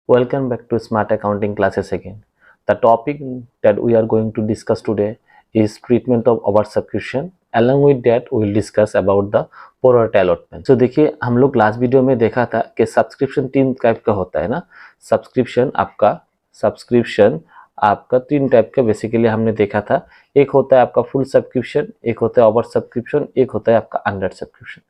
Welcome back to Smart Accounting classes again. The topic that we are going to discuss today is treatment of oversubscription. Along with that, we will discuss about the pro rata allotment. So देखिए हम लोग last video में देखा था कि subscription तीन type का होता है ना। सब्सक्रिप्शन आपका तीन टाइप का बेसिकली हमने देखा था। एक होता है आपका फुल सब्सक्रिप्शन, एक होता है ओवर सब्सक्रिप्शन, एक होता है आपका अंडर सब्सक्रिप्शन।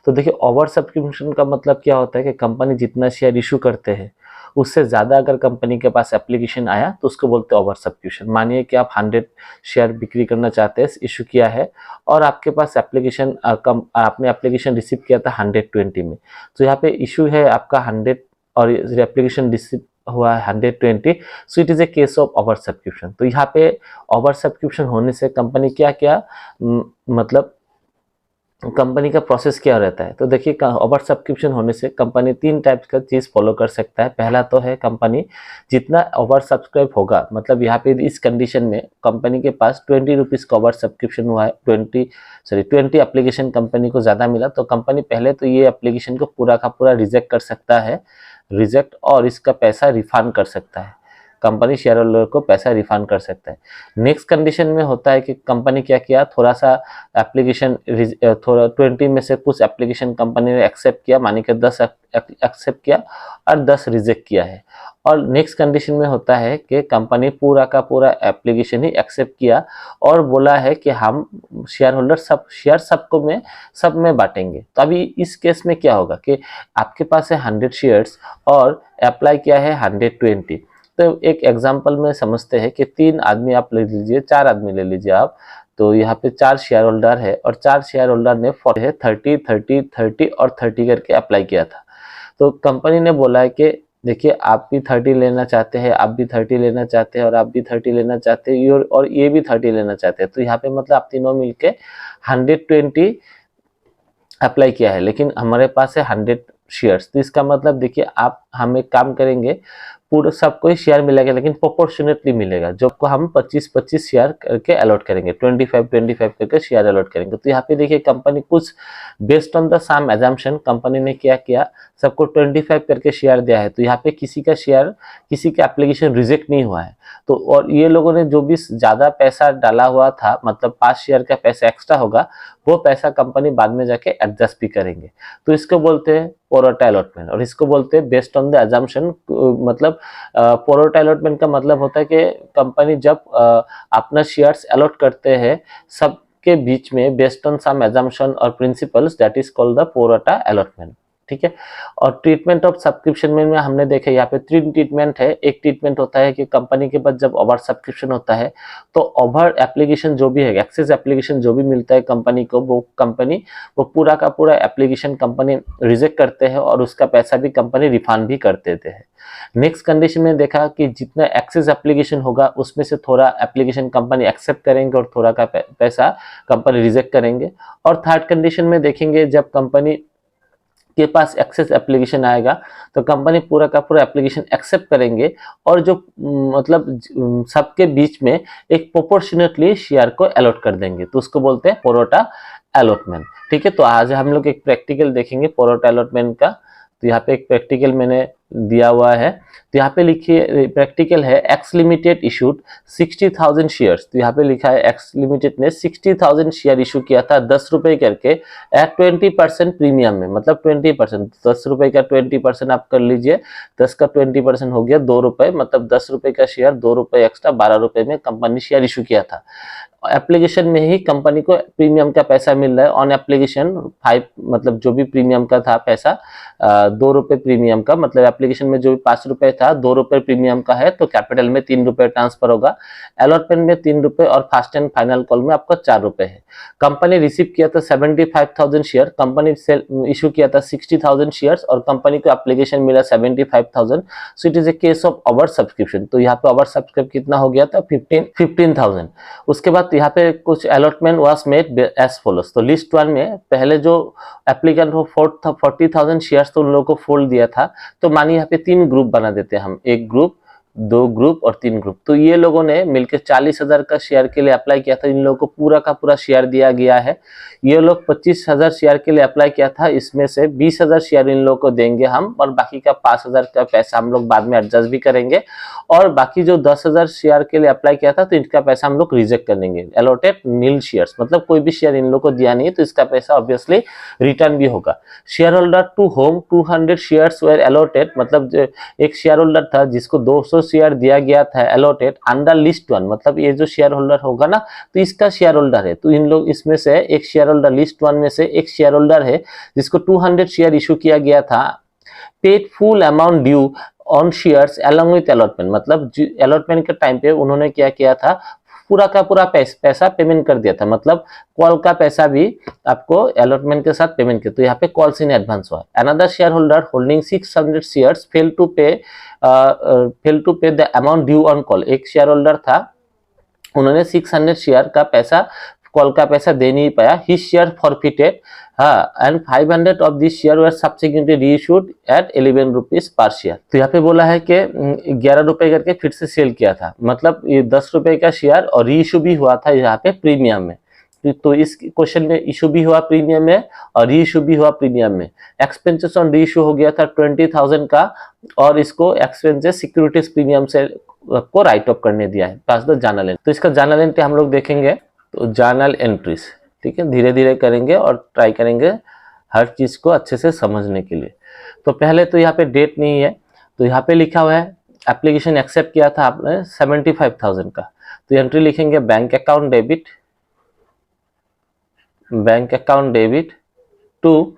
तो देखिए ओवर सब्सक्रिप्शन का मतलब क्या होता है कि कंपनी जितना शेयर इशू करते हैं उससे ज़्यादा अगर कंपनी के पास एप्लीकेशन आया तो उसको बोलते हैं ओवर सब्सक्रिप्शन। मानिए कि आप 100 शेयर बिक्री करना चाहते हैं, इशू किया है और आपके पास एप्लीकेशन आपने एप्लीकेशन रिसीव किया था 120 में, तो यहाँ पे इशू है आपका 100 और एप्लीकेशन रिसीव हुआ है 120, so it is a case of over subscription. तो यहाँ पे ओवर सब्सक्रिप्शन होने से कंपनी क्या क्या मतलब कंपनी का प्रोसेस क्या रहता है। तो देखिए ओवर सब्सक्रिप्शन होने से कंपनी तीन टाइप का चीज़ फॉलो कर सकता है। पहला तो है कंपनी जितना ओवर सब्सक्राइब होगा, मतलब यहाँ पे इस कंडीशन में कंपनी के पास 20 रुपीज़ का ओवर सब्सक्रिप्शन हुआ है, 20 एप्लीकेशन कंपनी को ज़्यादा मिला, तो कंपनी पहले तो ये एप्लीकेशन को पूरा का पूरा रिजेक्ट कर सकता है, रिजेक्ट और इसका पैसा रिफंड कर सकता है। कंपनी शेयर होल्डर को पैसा रिफंड कर सकता है। नेक्स्ट कंडीशन में होता है कि कंपनी क्या किया, थोड़ा सा एप्लीकेशन थोड़ा 20 में से कुछ एप्लीकेशन कंपनी ने एक्सेप्ट किया, मानी कि 10 एक्सेप्ट किया और 10 रिजेक्ट किया है। और नेक्स्ट कंडीशन में होता है कि कंपनी पूरा का पूरा एप्लीकेशन ही एक्सेप्ट किया और बोला है कि हम शेयर होल्डर सब शेयर सब में बांटेंगे। तो अभी इस केस में क्या होगा कि आपके पास है 100 शेयर्स और अप्लाई किया है 120। तो एक एग्जांपल में समझते हैं कि 3 आदमी आप ले लीजिए, 4 आदमी ले लीजिए आप, तो यहाँ पे 4 शेयर होल्डर है और 4 शेयर होल्डर ने 30 30 30 और 30 करके अप्लाई किया था। तो कंपनी ने बोला है कि देखिए आप भी 30 लेना चाहते हैं, आप भी 30 लेना चाहते हैं और आप भी 30 लेना चाहते हैं और ये भी 30 लेना चाहते हैं। तो यहाँ पे मतलब आप तीनों मिलके 120 अप्लाई किया है, लेकिन हमारे पास है 100 शेयर्स। तो इसका मतलब देखिए आप हम एक काम करेंगे, पूरा सबको ही शेयर मिलेगा लेकिन प्रोपोर्शनेटली मिलेगा, जो को हम 25-25 शेयर करके अलॉट करेंगे, 25-25 करके शेयर अलॉट करेंगे। तो यहाँ पे देखिए कंपनी कुछ based on the some assumption company ने क्या किया, सबको 25 करके शेयर दिया है। तो यहाँ पे किसी का शेयर, किसी का एप्लीकेशन रिजेक्ट नहीं हुआ है। तो और ये लोगों ने जो भी ज़्यादा पैसा डाला हुआ था, मतलब 5 शेयर का पैसा एक्स्ट्रा होगा, वो पैसा कंपनी बाद में जाके एडजस्ट भी करेंगे। तो इसको बोलते हैं प्रो राटा अलॉटमेंट और इसको बोलते हैं बेस्ड ऑन द अजम्पशन। मतलब प्रो राटा अलॉटमेंट का मतलब होता है कि कंपनी जब अपना शेयर्स अलॉट करते हैं सबके बीच में बेस्ड ऑन सम अजम्पशन और principles, that is called the pro rata allotment. ठीक है। और ट्रीटमेंट ऑफ सब्सक्रिप्शन में हमने देखा यहाँ पे 3 ट्रीटमेंट है। एक ट्रीटमेंट होता है कि कंपनी के पास जब ओवर सब्सक्रिप्शन होता है तो ओवर एप्लीकेशन जो भी है, एक्सेस एप्लीकेशन जो भी मिलता है कंपनी को, वो पूरा का पूरा एप्लीकेशन कंपनी रिजेक्ट करते हैं और उसका पैसा भी कंपनी रिफंड भी कर देते हैं। नेक्स्ट कंडीशन में देखा कि जितना एक्सेस एप्लीकेशन होगा उसमें से थोड़ा एप्लीकेशन कंपनी एक्सेप्ट करेंगे और थोड़ा का पैसा कंपनी रिजेक्ट करेंगे। और थर्ड कंडीशन में देखेंगे जब कंपनी के पास एक्सेस एप्लीकेशन आएगा तो कंपनी पूरा का पूरा एप्लीकेशन एक्सेप्ट करेंगे और जो मतलब सबके बीच में एक प्रोपोर्शनेटली शेयर को अलॉट कर देंगे, तो उसको बोलते हैं प्रो राटा अलॉटमेंट। ठीक है। तो आज हम लोग एक प्रैक्टिकल देखेंगे प्रो राटा अलॉटमेंट का। तो यहाँ पे एक प्रैक्टिकल मैंने दिया हुआ है, तो यहाँ पे लिखिए प्रैक्टिकल है, एक्स लिमिटेड इशूड 60,000 शेयर्स। तो यहाँ पे लिखा है एक्स लिमिटेड ने 60,000 शेयर इशू किया था 10 रुपए करके एट 20% प्रीमियम में, मतलब 20%, 10 रुपए का 20% आप कर लीजिए, 10 का 20% हो गया 2 रुपए, मतलब 10 रुपए का शेयर 2 रुपए एक्स्ट्रा 12 रुपए में कंपनी शेयर इशू किया था। एप्लीकेशन में ही कंपनी को प्रीमियम का पैसा मिल रहा है ऑन एप्लीकेशन 5, मतलब जो भी प्रीमियम का था पैसा 2 रुपए प्रीमियम का, मतलब एप्लीकेशन में जो भी 5 रुपए था 2 रुपए प्रीमियम का है, तो कैपिटल में 3 रुपए ट्रांसफर होगा, अलॉटमेंट में 3 रुपए और फास्ट एंड फाइनल कॉल में आपका 4 रुपए है। कंपनी रिसीव किया था 75,000 शेयर, कंपनी इशू किया था 60,000 शेयर्स और कंपनी को एप्लीकेशन मिला 75,000। So it is a case of over subscription. तो यहाँ पे ओवर सब्सक्राइब कितना हो गया था, 15,000। उसके बाद यहाँ पे कुछ allotment was made as follows. तो लिस्ट 1 में पहले जो एप्लीकेंट को 40,000 शेयर्स तो उन लोगों को फोल्ड दिया था, तो मानिए यहाँ पे 3 ग्रुप बना देते हैं हम। एक ग्रुप 2 ग्रुप और 3 ग्रुप। तो ये लोगों ने मिलकर 40,000 का शेयर के लिए अप्लाई किया था। इन लोगों को पूरा का पूरा शेयर दिया गया है। ये लोग 25,000 शेयर के लिए अप्लाई किया था। इसमें से 20,000 शेयर इन लोगों को देंगे हम, और बाकी का 5,000 का पैसा हम लोग बाद में एडजस्ट भी करेंगे। और बाकी जो 10,000 शेयर के लिए अप्लाई किया था, तो इनका पैसा हम लोग रिजेक्ट कर देंगे। एलोटेड नील शेयर्स, मतलब कोई भी शेयर इन लोगों को दिया नहीं है, तो इसका पैसा ऑब्वियसली रिटर्न भी होगा। Share holder to whom 200 shares were allotted, मतलब एक शेयर होल्डर था जिसको 200 शेयर दिया गया था एलोटेड अंडर लिस्ट 1, मतलब ये जो शेयर होल्डर होगा ना, तो इसका शेयर होल्डर है। तो इन लोग इसमें से एक शेयर होल्डर, लिस्ट 1 में से एक शेयर होल्डर है जिसको 200 शेयर इशू किया गया था, paid full amount due on shares along with allotment, मतलब अलॉटमेंट के टाइम पे उन्होंने क्या किया था, पूरा का पूरा पैसा पेमेंट कर दिया था, मतलब कॉल का पैसा भी आपको अलॉटमेंट के साथ पेमेंट किया। तो यहाँ पे कॉल्स इन एडवांस हुआ। Another shareholder holding 600 shares fail to pay the amount due on call. एक शेयर होल्डर था, उन्होंने 600 शेयर का पैसा, कॉल का पैसा दे नहीं पाया। He share forfeited, and 500 of this share were subsequently reissued at 11 rupees per share. तो यहाँ पे बोला है कि 11 रुपए करके फिर से सेल किया था, मतलब ये 10 रुपए का शेयर, और रीइश्यू भी हुआ था यहाँ पे प्रीमियम में। तो इस क्वेश्चन में इशू भी हुआ प्रीमियम में और रीइश्यू भी हुआ प्रीमियम में। एक्सपेंसेस ऑन रीइश्यू हो गया था 20,000 का, और इसको एक्सपेंसेस सिक्योरिटीज प्रीमियम से को राइट ऑफ करने दिया है। पास द जर्नल एंट्री, तो इसका जर्नल एंट्री हम लोग देखेंगे। तो जर्नल एंट्रीज, ठीक है, धीरे धीरे करेंगे और ट्राई करेंगे हर चीज को अच्छे से समझने के लिए। तो पहले तो यहाँ पे डेट नहीं है, तो यहाँ पे लिखा हुआ है एप्लीकेशन एक्सेप्ट किया था आपने 75,000 का। तो एंट्री लिखेंगे bank account debit to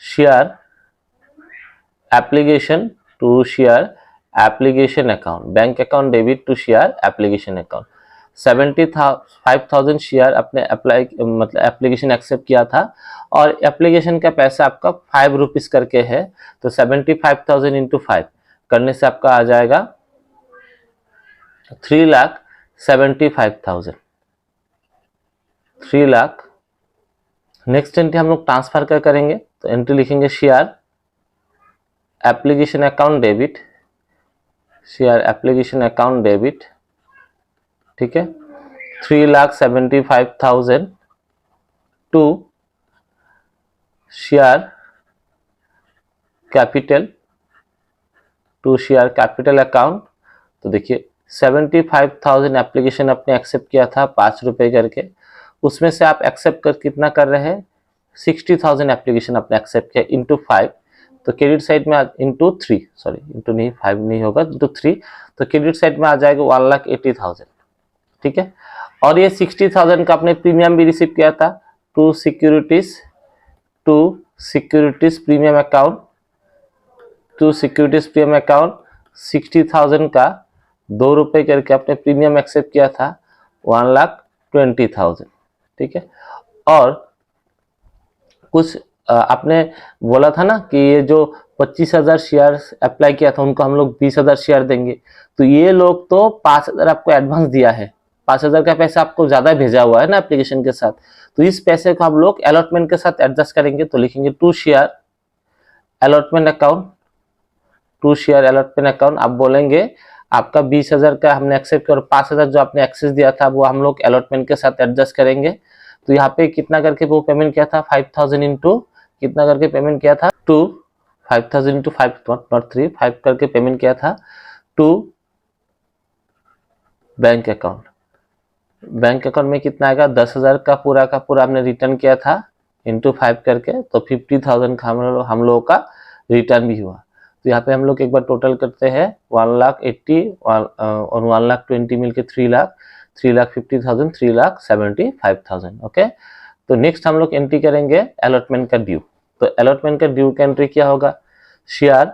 share application account, bank account debit to share application account. 75,000 share अपने अप्लाई, मतलब एप्लीकेशन एक्सेप्ट किया था, और एप्लीकेशन का पैसा आपका 5 रुपीज करके है। तो 75,000 इंटू 5 करने से आपका आ जाएगा 3,75,000। 3 लाख। नेक्स्ट एंट्री हम लोग ट्रांसफर कर करेंगे। तो एंट्री लिखेंगे शेयर एप्लीकेशन अकाउंट डेबिट, ठीक है, 3,75,000 टू शेयर कैपिटल अकाउंट। तो देखिए 75,000 एप्लीकेशन आपने एक्सेप्ट किया था 5 रुपए करके, उसमें से आप एक्सेप्ट कर कितना कर रहे हैं, 60,000 एप्लीकेशन आपने एक्सेप्ट किया इंटू 5। तो क्रेडिट साइड में इंटू 3, सॉरी इंटू नहीं, 5 नहीं होगा, इंटू 3। तो क्रेडिट साइड में आ जाएगा 1,80,000, ठीक है। और ये 60,000 का आपने प्रीमियम भी रिसीव किया था टू सिक्योरिटीज प्रीमियम अकाउंट, 60,000 का 2 रुपए करके आपने प्रीमियम एक्सेप्ट किया था 1,20,000, ठीक है। और कुछ आपने बोला था ना कि ये जो 25,000 शेयर अप्लाई किया था उनको हम लोग 20,000 शेयर देंगे। तो ये लोग तो 5,000 आपको एडवांस दिया है, 5,000 का पैसा आपको ज्यादा भेजा हुआ है ना एप्लीकेशन के साथ। तो इस पैसे को हम लोग अलॉटमेंट के साथ एडजस्ट करेंगे। तो लिखेंगे टू शेयर अलॉटमेंट अकाउंट। आप बोलेंगे आपका 20,000 का हमने एक्सेप्ट किया और 5,000 जो आपने एक्सेस दिया था वो हम लोग अलॉटमेंट के साथ एडजस्ट करेंगे। तो यहाँ पे कितना करके वो पेमेंट किया था, 5,000 इंटू कितना करके पेमेंट किया था, 5,000 इंटू 5 नॉट 3, 5 करके पेमेंट किया था टू बैंक अकाउंट में कितना आएगा, 10,000 का पूरा हमने रिटर्न किया था इंटू 5 करके। तो 50,000 का हम लोगों का रिटर्न भी हुआ। तो यहाँ पे हम लोग एक बार टोटल करते हैं 1,80,000 और 1,20,000 मिलके 3,50,000, 3,75,000। ओके। तो नेक्स्ट हम लोग एंट्री करेंगे अलॉटमेंट का ड्यू। तो अलॉटमेंट का ड्यू का एंट्री क्या होगा, share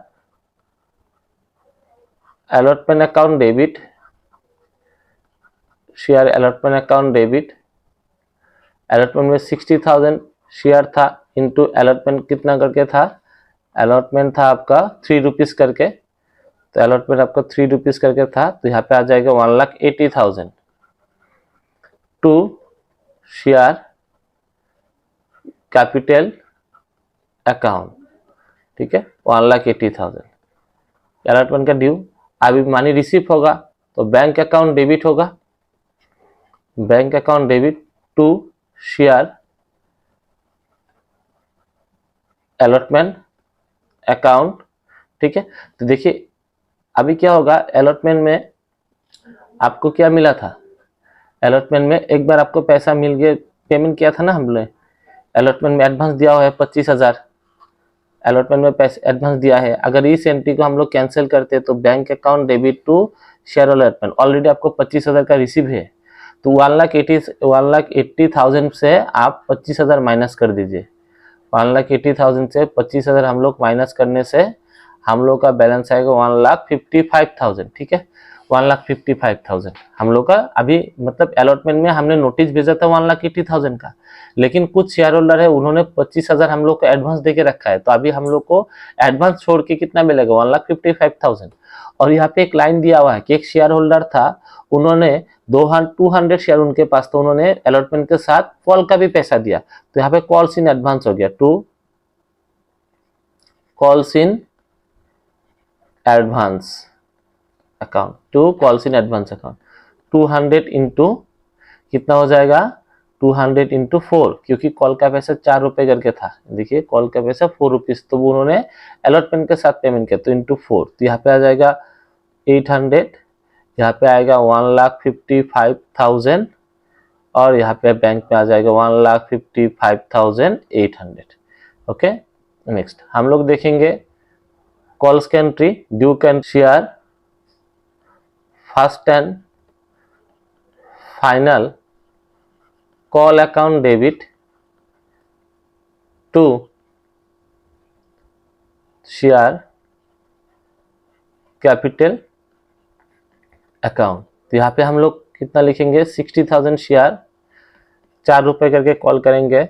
allotment account debit, allotment में 60,000 शेयर था इंटू अलॉटमेंट कितना करके था, अलॉटमेंट था आपका 3 रुपीज करके। तो अलॉटमेंट आपका 3 रुपीज करके था, तो यहाँ पे आ जाएगा 1,80,000 टू शेयर कैपिटल अकाउंट, ठीक है, 1,80,000 अलॉटमेंट का ड्यू। अभी मनी रिसीव होगा तो बैंक अकाउंट डेबिट होगा, bank account debit to share allotment account. ठीक है, तो देखिए अभी क्या होगा, अलॉटमेंट में आपको क्या मिला था, अलॉटमेंट में एक बार आपको पैसा मिल गया, पेमेंट किया था ना हमने, अलॉटमेंट में एडवांस दिया हुआ है 25,000, अलॉटमेंट में पैसे एडवांस दिया है। अगर इस एंट्री को हम लोग कैंसिल करते हैं तो bank account debit to share allotment, already आपको 25,000 का रिसीव है, तो 1,80,000 से आप 25,000 माइनस कर दीजिए। 1,80,000 से 25,000 हम लोग माइनस करने से हम लोग का बैलेंस आएगा 1,55,000। ठीक है, 1,55,000 हम लोग का अभी, मतलब अलॉटमेंट में हमने नोटिस भेजा था 1,80,000 का, लेकिन कुछ शेयर होल्डर है उन्होंने 25,000 हम लोग को एडवांस देके रखा है, तो अभी हम लोग को एडवांस छोड़ के कितना मिलेगा, 1,55,000। और यहाँ पे एक लाइन दिया हुआ है कि एक शेयर होल्डर था, उन्होंने 200 शेयर उनके पास, तो उन्होंने अलॉटमेंट के साथ कॉल का भी पैसा दिया, तो यहाँ पे कॉल्स इन एडवांस हो गया, to calls in advance account, to calls in advance account. 200 into कितना हो जाएगा, 200 इंटू 4, क्योंकि कॉल का पैसा 4 रुपए करके था, देखिए कॉल का पैसा 4 रुपीज, तो वो उन्होंने अलॉटमेंट के साथ पेमेंट किया, तो इंटू 4, तो यहाँ पे आ जाएगा 800, यहाँ पे आएगा 1,55,000 और यहाँ पे बैंक में आ जाएगा 1,55,800। ओके, नेक्स्ट हम लोग देखेंगे कॉल्स की entry, due can share first and final call account debit to share capital account. तो यहाँ पे हम लोग कितना लिखेंगे, 60,000 शेयर 4 रुपए करके कॉल करेंगे,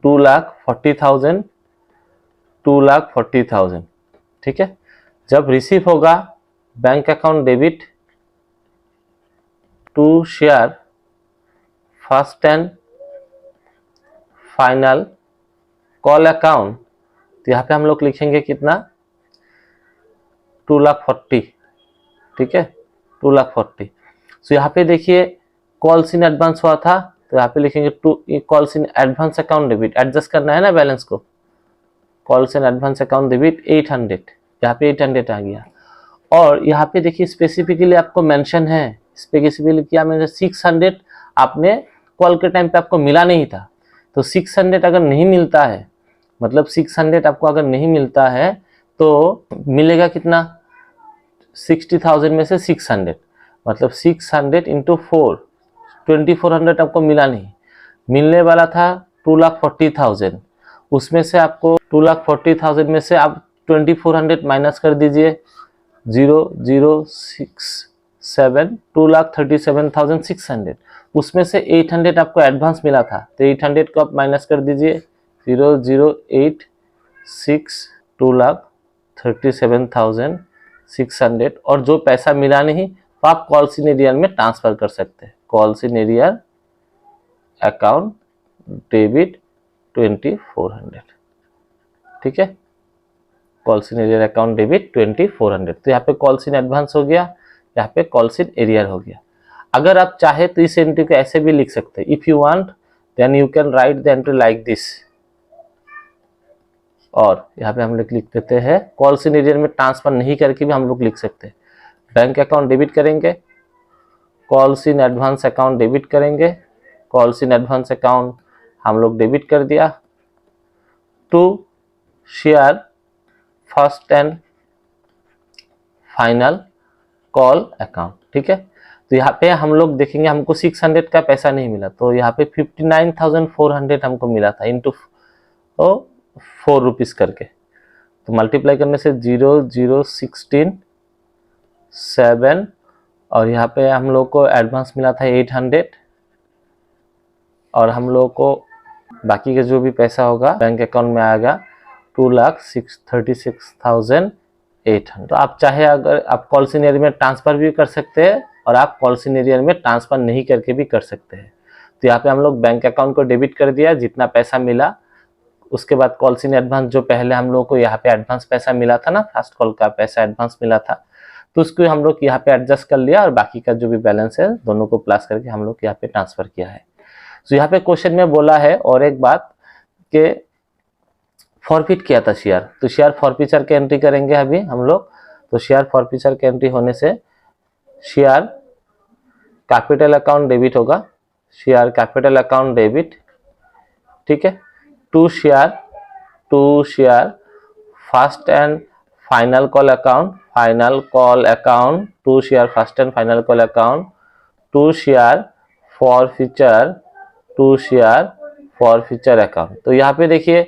2,40,000, 2,40,000। ठीक है, जब रिसीव होगा bank account debit to share first and final call account, तो यहाँ पे हम लोग लिखेंगे कितना, 2,40,000। ठीक है, 2,40,000। सो यहाँ पे देखिए कॉल्स इन एडवांस हुआ था, तो यहाँ पे लिखेंगे to calls in advance account debit, adjust करना है ना बैलेंस को, calls in advance account debit 800, यहाँ पे 800 आ गया। और यहाँ पे देखिए स्पेसिफिकली आपको मेंशन है, स्पेसिफिकली क्या मैंने 600 आपने कॉल के टाइम पे आपको मिला नहीं था, तो 600 अगर नहीं मिलता है, मतलब 600 आपको अगर नहीं मिलता है तो मिलेगा कितना, 60,000 में से 600, मतलब 600 इंटू 4, 2,400 आपको मिला नहीं, मिलने वाला था 2,40,000, उसमें से आपको 2,40,000 में से आप 2,400 माइनस कर दीजिए, 0,067, 2,37,600, उसमें से 800 आपको एडवांस मिला था, तो 800 को आप माइनस कर दीजिए, 0,086, 2,37,600, और जो पैसा मिला नहीं तो आप कॉल्स इन एरियर में ट्रांसफर कर सकते हैं, calls in arrear account debit 2,400। ठीक है, calls in arrear account debit 2,400, तो यहाँ पे कॉल्स इन एडवांस हो गया, यहाँ पे कॉल्स इन एरियर हो गया। अगर आप चाहे तो इस एंट्री को ऐसे भी लिख सकते हैं, if you want then you can write the entry like this, और यहाँ पे हम लोग लिख देते हैं कॉल्स इन एरियर में ट्रांसफर नहीं करके भी हम लोग लिख सकते हैं, बैंक अकाउंट डेबिट करेंगे, calls in advance account debit करेंगे, कॉल्स इन एडवांस अकाउंट हम लोग डेबिट कर दिया, to share first and final call account. ठीक है, तो यहाँ पे हम लोग देखेंगे हमको 600 का पैसा नहीं मिला, तो यहाँ पे 59,400 हमको मिला था, इंटू 4 रुपीज करके, तो मल्टीप्लाई करने से 0,016,7, और यहाँ पे हम लोग को एडवांस मिला था 800, और हम लोग को बाकी का जो भी पैसा होगा बैंक अकाउंट में आएगा 2,36,800। तो आप चाहे अगर आप कॉल्स इन एरियर में ट्रांसफर भी कर सकते हैं और आप कॉल्स इन एरियर में ट्रांसफर नहीं करके भी कर सकते हैं। तो यहाँ पे हम लोग बैंक अकाउंट को डेबिट कर दिया, जितना पैसा मिला उसके बाद कॉल्स इन एडवांस, जो पहले हम लोग को यहाँ पे एडवांस पैसा मिला था ना, फर्स्ट कॉल का पैसा एडवांस मिला था, तो उसको हम लोग यहाँ पे एडजस्ट कर लिया और बाकी का जो भी बैलेंस है दोनों को प्लस करके हम लोग यहाँ पे ट्रांसफर किया है। तो यहाँ पे क्वेश्चन में बोला है और एक बात कि फॉरफिट किया था शेयर, तो शेयर फॉरफीचर की एंट्री करेंगे अभी हम लोग। तो शेयर फॉरफीचर की एंट्री होने से शेयर कैपिटल अकाउंट डेबिट होगा, शेयर कैपिटल अकाउंट डेबिट, ठीक है, to share first and final call account, to share first and final call account, to share forfeiture account. तो यहाँ पे देखिए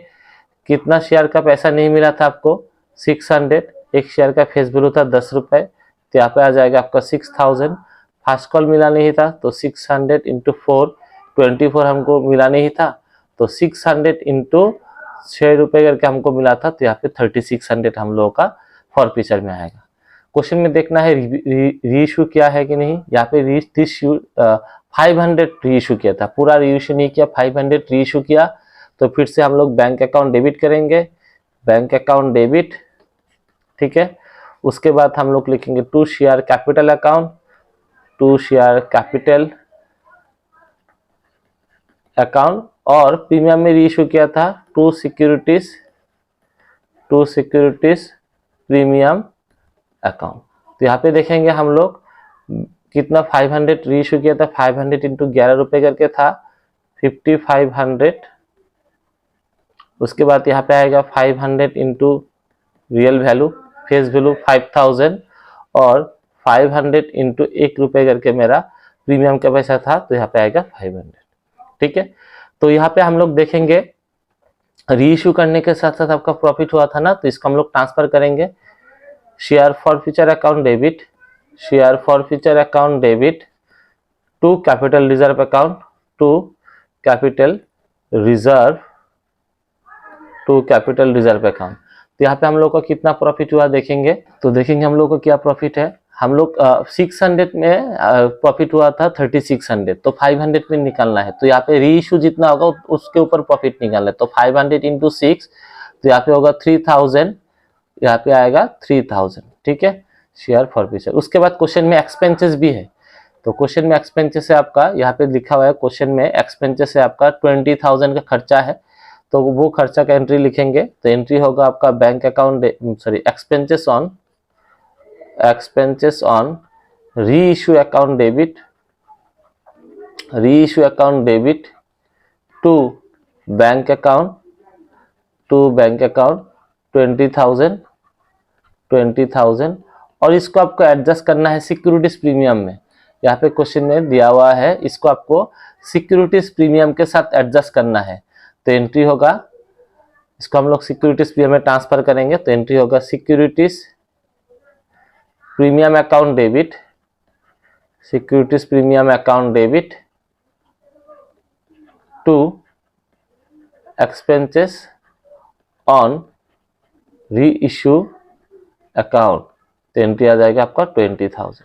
कितना शेयर का पैसा नहीं मिला था आपको, 600, एक शेयर का फेस वैल्यू था 10 रुपए, तो यहाँ पे आ जाएगा आपका 6000। फर्स्ट कॉल मिला नहीं था तो 600 इंटू 4, 24 हमको मिला नहीं था, तो 600 इंटू 6 रुपए करके हमको मिला था, तो यहाँ पे 3600 हम लोगों का फॉरफीचर में आएगा। क्वेश्चन में देखना है री इशू किया है कि नहीं। यहाँ पे री इशू 500 री इशू किया था, पूरा री इशू नहीं किया, 500 री इशू किया। तो फिर से हम लोग बैंक अकाउंट डेबिट करेंगे, बैंक अकाउंट डेबिट, ठीक है। उसके बाद हम लोग लिखेंगे to share capital account, to share capital account, और प्रीमियम में री इशू किया था टू सिक्योरिटीज प्रीमियम अकाउंट। तो यहाँ पे देखेंगे हम लोग कितना 500 री इशू किया था, 500 इंटू 11 रुपए करके था 5500। उसके बाद यहाँ पे आएगा 500 into real value face value 5000, और 500 इंटू 1 रुपए करके मेरा प्रीमियम का पैसा था, तो यहाँ पे आएगा 500, ठीक है। तो यहाँ पे हम लोग देखेंगे री इशू करने के साथ साथ आपका प्रॉफिट हुआ था ना, तो इसको हम लोग ट्रांसफर करेंगे। Share forfeiture account debit to capital reserve account, to capital reserve account. तो यहाँ पे हम लोग का कितना प्रॉफिट हुआ देखेंगे, तो देखेंगे हम लोग को क्या प्रॉफिट है। हम लोग 600 में प्रॉफिट हुआ था 3600, तो 500 में निकालना है, तो यहाँ पे री इशू जितना होगा उसके ऊपर प्रॉफिट निकालना है, तो 500 इंटू 6, तो यहाँ पे होगा 3000, यहाँ पे आएगा 3000, ठीक है, शेयर फॉरफीचर। उसके बाद क्वेश्चन में एक्सपेंसेस भी है, तो क्वेश्चन में एक्सपेंसेस है आपका, यहाँ पे लिखा हुआ है क्वेश्चन में एक्सपेंसेस है आपका 20,000 का खर्चा है, तो वो खर्चा का एंट्री लिखेंगे। तो एंट्री होगा आपका bank account expenses on reissue account debit to bank account 20,000, और इसको आपको एडजस्ट करना है सिक्योरिटीज प्रीमियम में। यहाँ पे क्वेश्चन में दिया हुआ है, इसको आपको सिक्योरिटीज प्रीमियम के साथ एडजस्ट करना है। तो एंट्री होगा, इसको हम लोग सिक्योरिटीज प्रीमियम में ट्रांसफर करेंगे, तो एंट्री होगा securities premium account debit to expenses on reissue account, तो एंट्री आ जाएगा आपका 20,000,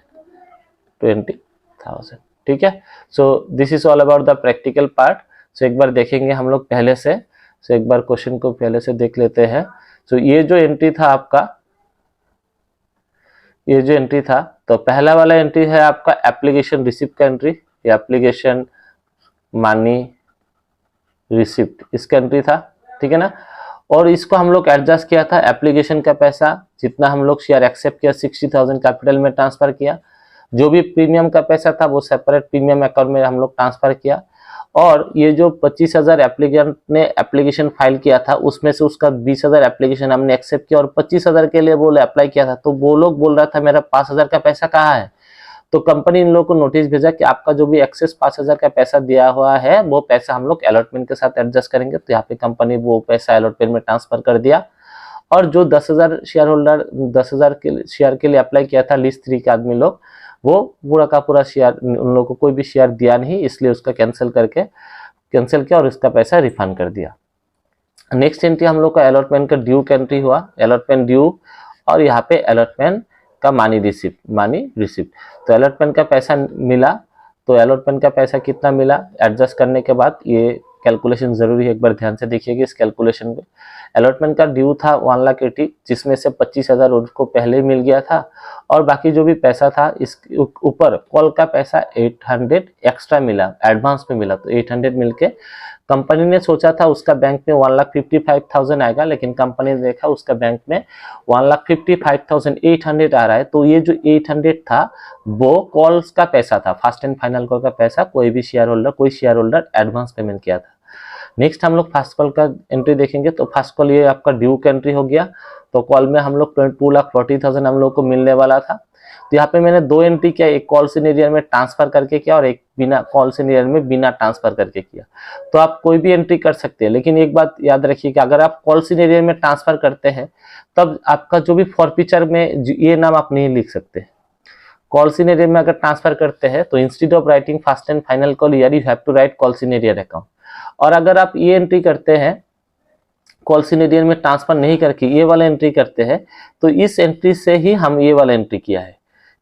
ठीक है। So this is all about the practical part. सो एक बार देखेंगे हम लोग पहले से, सो एक बार क्वेश्चन को पहले से देख लेते हैं। सो ये जो एंट्री था आपका, ये जो एंट्री था, तो पहला वाला एंट्री है आपका एप्लीकेशन रिसिप्ट का एंट्री, ये एप्लीकेशन मनी रिसिप्ट इसका एंट्री था, ठीक है ना। और इसको हम लोग एडजस्ट किया था, एप्लीकेशन का पैसा जितना हम लोग शेयर एक्सेप्ट किया 60,000 कैपिटल में ट्रांसफर किया, जो भी प्रीमियम का पैसा था वो सेपरेट प्रीमियम अकाउंट में हम लोग ट्रांसफर किया, और ये जो 25,000 एप्लीकेंट ने एप्लीकेशन फाइल किया था उसमें से उसका 20,000 एप्लीकेशन हमने एक्सेप्ट किया, और 25,000 के लिए वो अप्लाई किया था, तो वो लोग बोल रहा था मेरा 5,000 का पैसा कहाँ है। तो कंपनी इन लोगों को नोटिस भेजा कि आपका जो भी एक्सेस 5,000 का पैसा दिया हुआ है वो पैसा हम लोग अलॉटमेंट के साथ एडजस्ट करेंगे। तो यहाँ पे कंपनी वो पैसा अलॉटमेंट में ट्रांसफर कर दिया, और जो 10,000 शेयर होल्डर 10,000 के शेयर के लिए अप्लाई किया था लिस्ट 3 के आदमी लोग, वो पूरा का पूरा शेयर उन लोगों को कोई भी शेयर दिया नहीं, इसलिए उसका कैंसिल किया और उसका पैसा रिफंड कर दिया। नेक्स्ट एंट्री हम लोग का अलॉटमेंट का ड्यू का एंट्री हुआ, अलॉटमेंट ड्यू, और यहाँ पे अलॉटमेंट का मनी रिसिप्ट। तो अलॉटमेंट का पैसा मिला, तो अलॉटमेंट का पैसा कितना मिला एडजस्ट करने के बाद, ये कैलकुलेशन जरूरी है, एक बार ध्यान से देखिएगा इस कैलकुलेशन पे। अलॉटमेंट का ड्यू था 1,80,000, जिसमें से 25,000 उनको पहले ही मिल गया था, और बाकी जो भी पैसा था इस ऊपर कॉल का पैसा 800 एक्स्ट्रा मिला, एडवांस में मिला। तो 800 मिलके कंपनी ने सोचा था उसका बैंक में 1,55,000 आएगा, लेकिन कंपनी ने देखा उसका बैंक में 1,55,800 आ रहा है। तो ये जो 800 था वो कॉल्स का पैसा था, फर्स्ट एंड फाइनल कॉल का पैसा, कोई शेयर होल्डर एडवांस पेमेंट किया था। नेक्स्ट हम लोग फर्स्ट कॉल का एंट्री देखेंगे। तो फर्स्ट कॉल ये आपका ड्यू का एंट्री हो गया। तो कॉल में हम लोग 2,40,000 हम लोग को मिलने वाला था। तो यहाँ पे मैंने 2 एंट्री किया, एक कॉल सिनेरियर में ट्रांसफर करके किया और एक बिना कॉल सिनेरियर में बिना ट्रांसफर करके किया। तो आप कोई भी एंट्री कर सकते हैं, लेकिन एक बात याद रखिए कि अगर आप कॉल सिनेरियर में ट्रांसफर करते हैं तब आपका जो भी फॉरफीचर में ये नाम आप नहीं लिख सकते। कॉल सिनेरियर में अगर ट्रांसफर करते हैं तो instead of writing first and final call year you have to write call in arrear account. और अगर आप ये एंट्री करते हैं कॉल सिनेरियर में ट्रांसफर नहीं करके ये वाला एंट्री करते हैं, तो इस एंट्री से ही हम ये वाला एंट्री किया है,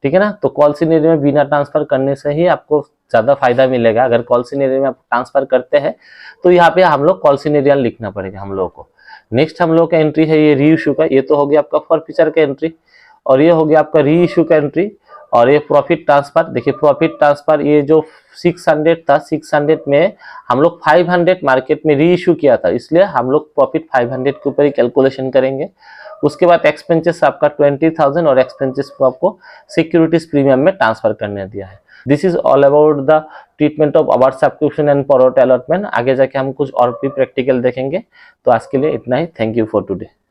ठीक है ना। तो कॉल सिनेरियर में बिना ट्रांसफर करने से ही आपको ज्यादा फायदा मिलेगा। अगर कॉल सिनेरियर में आप ट्रांसफर करते हैं तो यहाँ पे हम लोग कॉल सिनेरियर लिखना पड़ेगा हम लोग को। नेक्स्ट हम लोग का एंट्री है ये री इशू का। ये तो हो गया आपका फॉरफीचर का एंट्री, और ये हो गया आपका री इशू का एंट्री। और ये प्रॉफिट ट्रांसफर, देखिए प्रॉफिट ट्रांसफर ये जो 600 था, 600 में हम लोग 500 मार्केट में री इशू किया था, इसलिए हम लोग प्रॉफिट 500 के ऊपर ही कैलकुलेशन करेंगे। उसके बाद एक्सपेंसेस आपका 20,000 और एक्सपेंसेस को आपको सिक्योरिटीज प्रीमियम में ट्रांसफर करने दिया है। This is all about the treatment of our subscription and pro rata allotment. आगे जाके हम कुछ और भी प्रैक्टिकल देखेंगे। तो आज के लिए इतना ही। Thank you for today.